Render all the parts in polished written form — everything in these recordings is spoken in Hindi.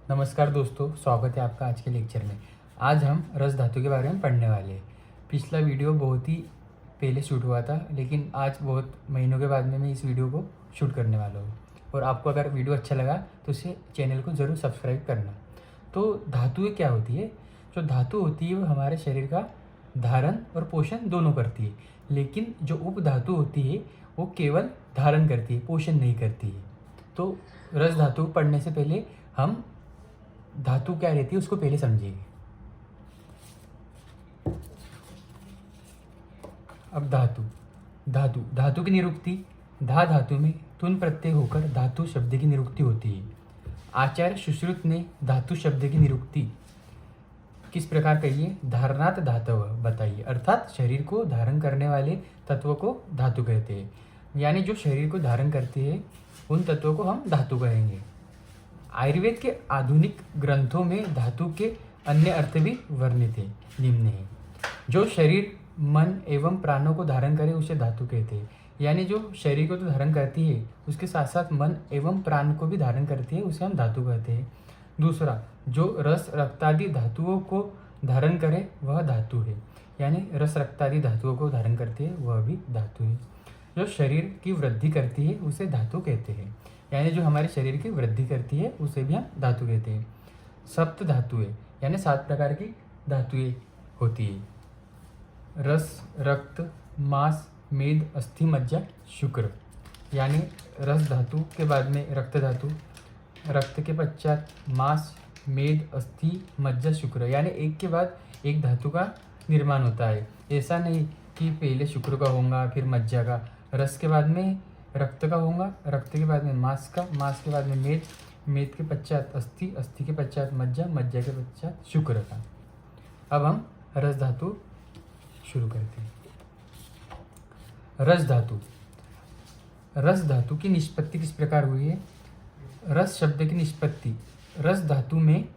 नमस्कार दोस्तों, स्वागत है आपका आज के लेक्चर में। आज हम रस धातु के बारे में पढ़ने वाले हैं। पिछला वीडियो बहुत ही पहले शूट हुआ था, लेकिन आज बहुत महीनों के बाद में मैं इस वीडियो को शूट करने वाला हूँ। और आपको अगर वीडियो अच्छा लगा तो इसे चैनल को ज़रूर सब्सक्राइब करना। तो धातुएँ क्या होती है? जो धातु होती है वो हमारे शरीर का धारण और पोषण दोनों करती है, लेकिन जो उपधातु होती है वो केवल धारण करती है, पोषण नहीं करती है। तो रस धातु पढ़ने से पहले हम धातु क्या रहती है उसको पहले समझिए। अब धातु धातु धातु की निरुक्ति धा धातु में तुन प्रत्यय होकर धातु शब्द की निरुक्ति होती है। आचार्य सुश्रुत ने धातु शब्द की निरुक्ति किस प्रकार कही है? धारणात धातव बताइए, अर्थात शरीर को धारण करने वाले तत्व को धातु कहते हैं। यानी जो शरीर को धारण करते हैं उन तत्वों को हम धातु कहेंगे। आयुर्वेद के आधुनिक ग्रंथों में धातु के अन्य अर्थ भी वर्णित है, निम्न है। जो शरीर मन एवं प्राणों को धारण करे उसे धातु कहते हैं। यानी जो शरीर को तो धारण करती है उसके साथ साथ मन एवं प्राण को भी धारण करती है, उसे हम धातु कहते हैं। दूसरा, जो रस रक्तादि धातुओं को धारण करे वह धातु है। यानी रस रक्तादि धातुओं को धारण करती है वह भी धातु है। जो शरीर की वृद्धि करती है उसे धातु कहते हैं। यानी जो हमारे शरीर की वृद्धि करती है उसे भी हम धातु कहते हैं। सप्त धातुएं यानी 7 प्रकार की धातुएं होती है। रस, रक्त, मांस, मेद, अस्थि, मज्जा, शुक्र। यानी रस धातु के बाद में रक्त धातु, रक्त के पश्चात मांस, मेद, अस्थि, मज्जा, शुक्र। यानी एक के बाद एक धातु का निर्माण होता है। ऐसा नहीं कि पहले शुक्र का होगा फिर मज्जा का। रस के बाद में रक्त का होगा, रक्त के बाद में मांस का, मांस के बाद में मेद, मेद के पश्चात अस्थि, अस्थि के पश्चात मज्जा, मज्जा के पश्चात शुक्र का। अब हम रस धातु शुरू करते हैं। रस धातु रस धातु की निष्पत्ति किस प्रकार हुई है? रस शब्द की निष्पत्ति रस धातु में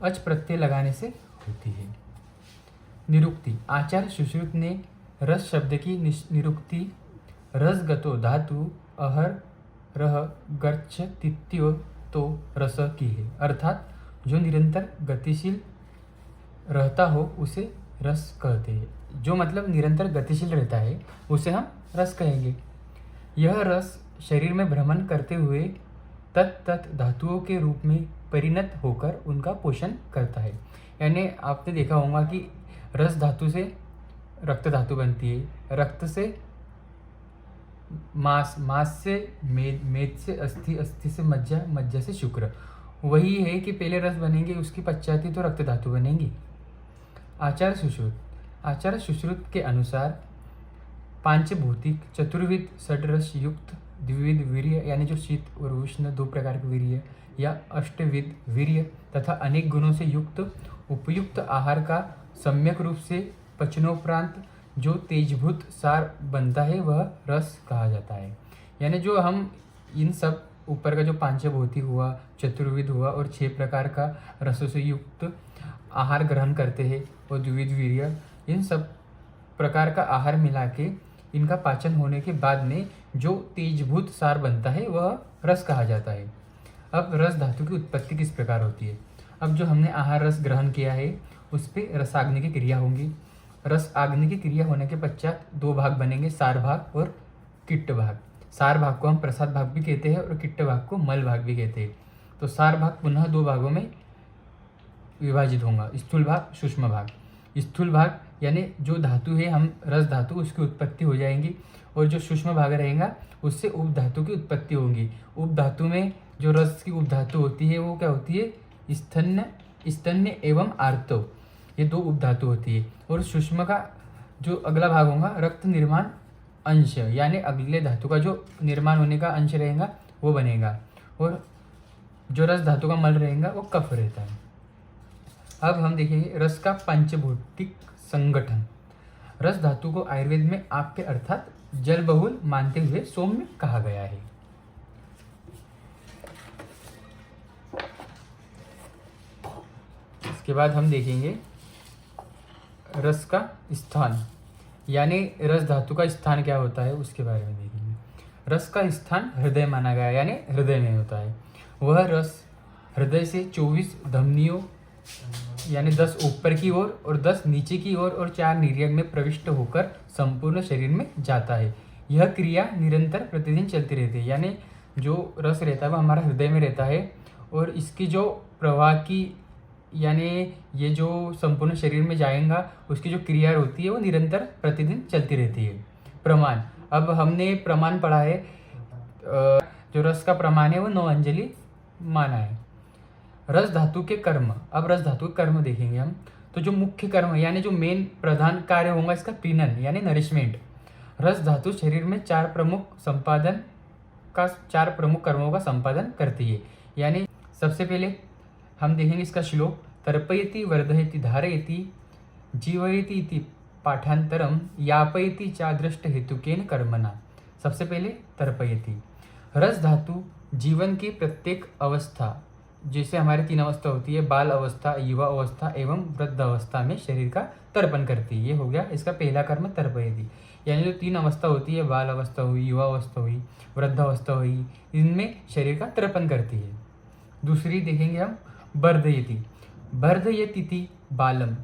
अच प्रत्यय लगाने से होती है। निरुक्ति आचार्य सुश्रुत ने रस शब्द की निरुक्ति रसगतो धातु अहर रह गर्च तित्यो तो रस की है। अर्थात जो निरंतर गतिशील रहता हो उसे रस कहते हैं। जो मतलब निरंतर गतिशील रहता है उसे हम रस कहेंगे। यह रस शरीर में भ्रमण करते हुए तत्त धातुओं के रूप में परिणत होकर उनका पोषण करता है। यानी आपने देखा होगा कि रस धातु से रक्त धातु बनती है, रक्त से मांस, मांस से मेद, मेद से अस्थि, अस्थि से मज्जा, मज्जा से शुक्र। वही है कि पहले रस बनेंगे उसकी पश्चात ही तो रक्त धातु बनेंगी। आचार्य सुश्रुत के अनुसार पांचभौतिक चतुर्विध षड्रस युक्त द्विविध वीर्य यानी जो शीत और उष्ण 2 प्रकार के वीर्य या अष्टविध वीर्य तथा अनेक गुणों से युक्त उपयुक्त आहार का सम्यक रूप से पचनोपरांत जो तेजभूत सार बनता है वह रस कहा जाता है। यानी जो हम इन सब ऊपर का जो पांचभौतिक हुआ, चतुर्विध हुआ और 6 प्रकार का रसों से युक्त आहार ग्रहण करते हैं और द्विविध वीर्य, इन सब प्रकार का आहार मिला के इनका पाचन होने के बाद में जो तेजभूत सार बनता है वह रस कहा जाता है। अब रस धातु की उत्पत्ति किस प्रकार होती है? अब जो हमने आहार रस ग्रहण किया है उस पर रसाग्नि की क्रिया होंगी। रस आग्नि की क्रिया होने के पश्चात 2 भाग बनेंगे, सार भाग और किट्ट भाग। सार भाग को हम प्रसाद भाग भी कहते हैं और किट्ट भाग को मल भाग भी कहते हैं। तो सार भाग पुनः 2 भागों में विभाजित होगा, स्थूल भाग, सूक्ष्म भाग। स्थूल भाग यानी जो धातु है हम रस धातु उसकी उत्पत्ति हो जाएंगी, और जो सूक्ष्म भाग रहेगा उससे उपधातु की उत्पत्ति होगी। उपधातु में जो रस की उपधातु होती है वो क्या होती है? स्तन्य एवं आर्तव, ये 2 उपधातु होती है। और सूक्ष्म का जो अगला भाग होगा रक्त निर्माण अंश, यानी अगले धातु का जो निर्माण होने का अंश रहेगा वो बनेगा, और जो रस धातु का मल रहेगा वो कफ रहता है। अब हम देखेंगे रस का पंचभौतिक संगठन। रस धातु को आयुर्वेद में आप के अर्थात जल बहुल मानते हुए सौम्य कहा गया है। इसके बाद हम देखेंगे रस का स्थान, यानी रस धातु का स्थान क्या होता है उसके बारे में देखेंगे। रस का स्थान हृदय माना गया, यानी हृदय में होता है। वह रस हृदय से 24 धमनियों यानी 10 ऊपर की ओर और 10 नीचे की ओर और 4 निर्यक में प्रविष्ट होकर संपूर्ण शरीर में जाता है। यह क्रिया निरंतर प्रतिदिन चलती रहती है, यानी जो रस रहता है वो हमारा हृदय में रहता है और इसकी जो प्रवाह की यानी ये जो संपूर्ण शरीर में जाएगा उसकी जो क्रिया होती है वो निरंतर प्रतिदिन चलती रहती है। प्रमाण, अब हमने प्रमाण पढ़ा है, जो रस का प्रमाण है वो 9 अंजलि माना है। रस धातु के कर्म, अब रस धातु के कर्म देखेंगे हम। तो जो मुख्य कर्म यानी जो मेन प्रधान कार्य होगा इसका पीनन यानी नरिशमेंट। रस धातु शरीर में 4 प्रमुख कर्मों का संपादन करती है। यानी सबसे पहले हम देखेंगे इसका श्लोक, तर्पयति वर्धयति धारयति जीवयति इति पाठांतरम यापयति चादृष्ट हेतुकेन कर्मणा। सबसे पहले तर्पयति, रस धातु जीवन की प्रत्येक अवस्था, जैसे हमारे 3 अवस्था होती है, बाल अवस्था, युवा अवस्था एवं वृद्ध अवस्था में शरीर का तर्पण करती है। ये हो गया इसका पहला कर्म तर्पयति। यानी जो 3 अवस्था होती है, बाल अवस्था हुई, युवा अवस्था हुई, वृद्ध अवस्था हुई, इनमें शरीर का तर्पण करती है। दूसरी देखेंगे हम वर्धयति, वर्धयति बालम।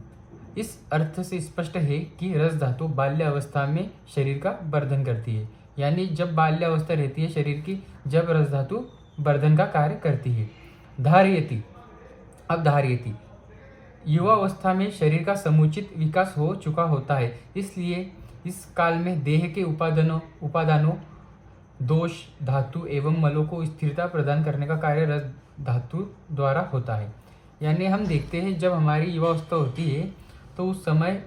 इस अर्थ से स्पष्ट है कि रस धातु बाल्य अवस्था में शरीर का वर्धन करती है। यानी जब बाल्य अवस्था रहती है शरीर की, जब रस धातु वर्धन का कार्य करती है। धारयति, अब धारयति, युवा अवस्था में शरीर का समुचित विकास हो चुका होता है, इसलिए इस काल में देह के उपादानों दोष धातु एवं मलों को स्थिरता प्रदान करने का कार्य रस धातु द्वारा होता है। यानी हम देखते हैं जब हमारी युवा अवस्था होती है तो उस समय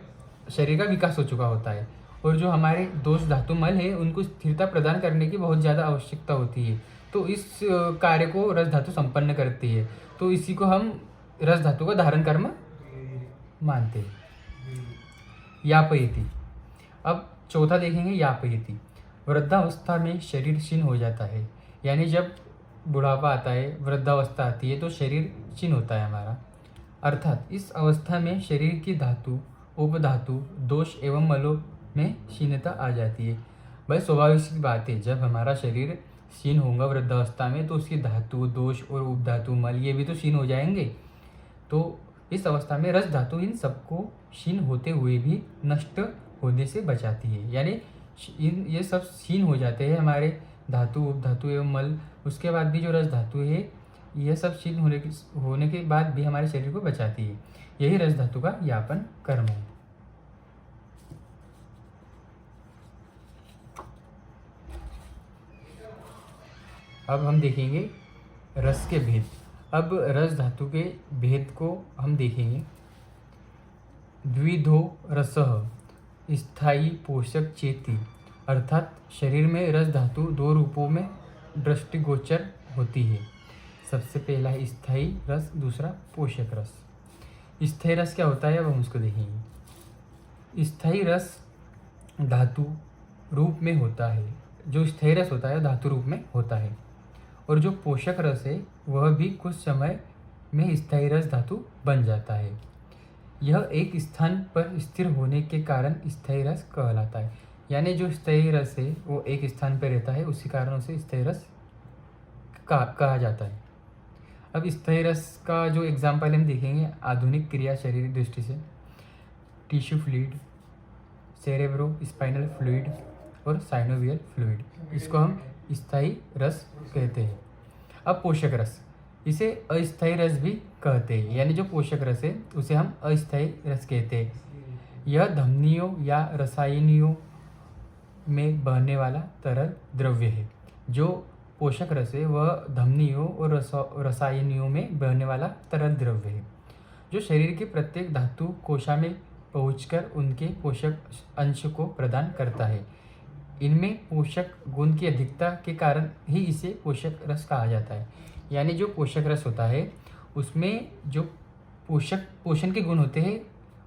शरीर का विकास हो चुका होता है और जो हमारे दोष धातु मल है उनको स्थिरता प्रदान करने की बहुत ज़्यादा आवश्यकता होती है, तो इस कार्य को रस धातु संपन्न करती है। तो इसी को हम रस धातु का धारण कर्म मानते हैं। यापयति, अब चौथा देखेंगे यापयति, वृद्धावस्था में शरीर क्षीण हो जाता है। यानी जब बुढ़ापा आता है, वृद्धावस्था आती है तो शरीर क्षीण होता है हमारा, अर्थात इस अवस्था में शरीर की धातु उपधातु दोष एवं मलों में क्षीणता आ जाती है। भाई स्वाभाविक सी बात है, जब हमारा शरीर क्षीण होगा वृद्धावस्था में तो उसकी धातु दोष और उपधातु मल ये भी तो क्षीण हो जाएंगे। तो इस अवस्था में रस धातु इन सबको क्षीण होते हुए भी नष्ट होने से बचाती है। यानी ये सब क्षीण हो जाते हैं हमारे धातु उपधातु एवं मल, उसके बाद भी जो रस धातु है यह सब क्षीण होने के बाद भी हमारे शरीर को बचाती है। यही रस धातु का यापन कर्म है। अब हम देखेंगे रस के भेद। अब रस धातु के भेद को हम देखेंगे। द्विधो रसः स्थायी पोषक चेती, अर्थात शरीर में रस धातु 2 रूपों में दृष्टिगोचर होती है। सबसे पहला है स्थायी रस, दूसरा पोषक रस। स्थायी रस क्या होता है अब हम उसको देखेंगे। स्थायी रस धातु रूप में होता है, जो स्थायी रस होता है धातु रूप में होता है, और जो पोषक रस है वह भी कुछ समय में स्थायी रस धातु बन जाता है। यह एक स्थान पर स्थिर होने के कारण स्थायी रस कहलाता है। यानी जो स्थायी रस है वो एक स्थान पर रहता है, उसी कारण उसे स्थायी रस कहा जाता है। अब स्थायी रस का जो एग्जाम्पल हम देखेंगे आधुनिक क्रिया शरीर दृष्टि से, tissue fluid, cerebro spinal fluid और साइनोवियल फ्लूइड, इसको हम स्थायी रस कहते हैं। अब पोषक रस, इसे अस्थायी रस भी कहते हैं। यानी जो पोषक रस है उसे हम अस्थायी रस कहते हैं। यह धमनियों या रसायनियों में बहने वाला तरल द्रव्य है। जो पोषक रस है वह धमनियों और रसायनियों में बहने वाला तरल द्रव्य है, जो शरीर के प्रत्येक धातु कोशा में पहुंचकर उनके पोषक अंश को प्रदान करता है। इनमें पोषक गुण की अधिकता के कारण ही इसे पोषक रस कहा जाता है। यानी जो पोषक रस होता है उसमें जो पोषण के गुण होते हैं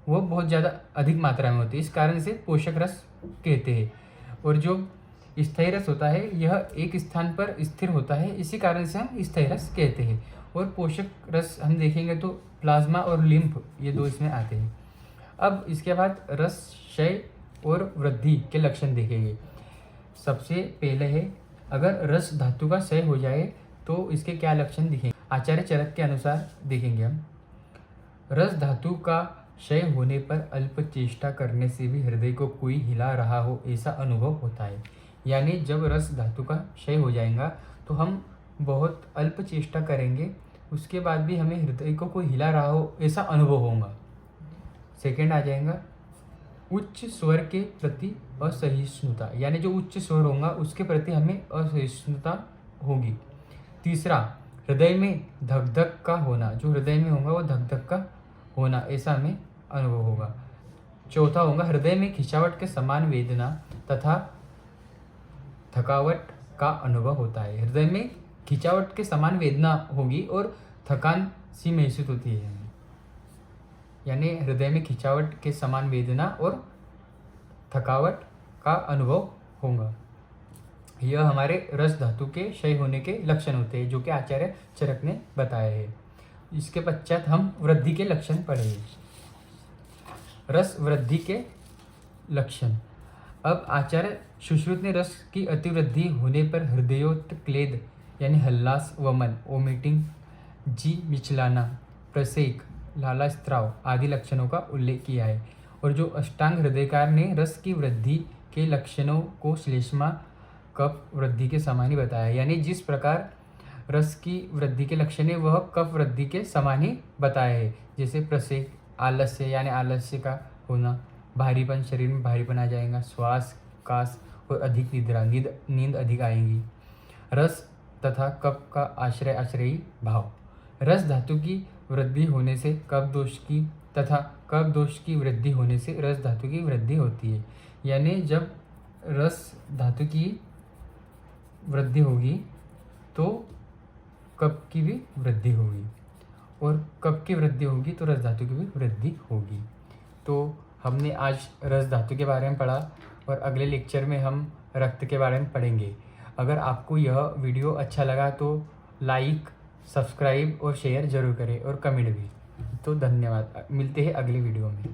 वह बहुत ज़्यादा अधिक मात्रा में होते हैं, इस कारण से पोषक रस कहते हैं। और जो स्थायी रस होता है यह एक स्थान पर स्थिर होता है, इसी कारण से हम स्थायी रस कहते हैं। और पोषक रस हम देखेंगे तो प्लाज्मा और लिम्फ ये 2 इसमें आते हैं। अब इसके बाद रस क्षय और वृद्धि के लक्षण देखेंगे। सबसे पहले है, अगर रस धातु का क्षय हो जाए तो इसके क्या लक्षण दिखेंगे। आचार्य चरक के अनुसार देखेंगे हम, रस धातु का क्षय होने पर अल्प चेष्टा करने से भी हृदय को कोई हिला रहा हो ऐसा अनुभव होता है। यानी जब रस धातु का क्षय हो जाएगा तो हम बहुत अल्प चेष्टा करेंगे, उसके बाद भी हमें हृदय को कोई हिला रहा हो ऐसा अनुभव होगा। सेकंड आ जाएगा उच्च स्वर के प्रति असहिष्णुता, यानी जो उच्च स्वर होगा उसके प्रति हमें असहिष्णुता होगी। तीसरा, हृदय में धक धक का होना, जो हृदय में होगा वो धक धक का होना ऐसा हमें अनुभव होगा। चौथा होगा हृदय में खिंचावट के समान वेदना तथा थकावट का अनुभव होता है। हृदय में खिंचावट के समान वेदना होगी और थकान सी महसूस होती है, यानी हृदय में खिंचावट के समान वेदना और थकावट का अनुभव होगा। यह हमारे रस धातु के क्षय होने के लक्षण होते हैं, जो कि आचार्य चरक ने बताए हैं। इसके पश्चात हम वृद्धि के लक्षण पढ़ेंगे। रस वृद्धि के लक्षण। अब आचार्य सुश्रुत ने रस की अतिवृद्धि होने पर हृदयोत्क्लेद यानी हल्लास, वमन, वोमिटिंग, जी मिचलाना, प्रसेक, लाला स्त्राव आदि लक्षणों का उल्लेख किया है। और जो अष्टांग हृदयकार ने रस की वृद्धि के लक्षणों को श्लेष्मा कफ वृद्धि के समान ही बताया, यानी जिस प्रकार रस की वृद्धि के लक्षण है वह कफ वृद्धि के समान ही बताया है। जैसे प्रसेक, आलस्य यानी आलस्य का होना, भारीपन, शरीर में भारीपन आ जाएगा, श्वास, कास और अधिक निद्रा, नींद अधिक आएगी। रस तथा कफ का आश्रय आश्रयी भाव। रस धातु की वृद्धि होने से कफ दोष की तथा कफ दोष की वृद्धि होने से रस धातु की वृद्धि होती है। यानी जब रस धातु की वृद्धि होगी तो कफ की भी वृद्धि होगी, और कफ की वृद्धि होगी तो रस धातु की भी वृद्धि होगी। तो हमने आज रस धातु के बारे में पढ़ा और अगले लेक्चर में हम रक्त के बारे में पढ़ेंगे। अगर आपको यह वीडियो अच्छा लगा तो लाइक, सब्सक्राइब और शेयर जरूर करें और कमेंट भी। तो धन्यवाद, मिलते हैं अगले वीडियो में।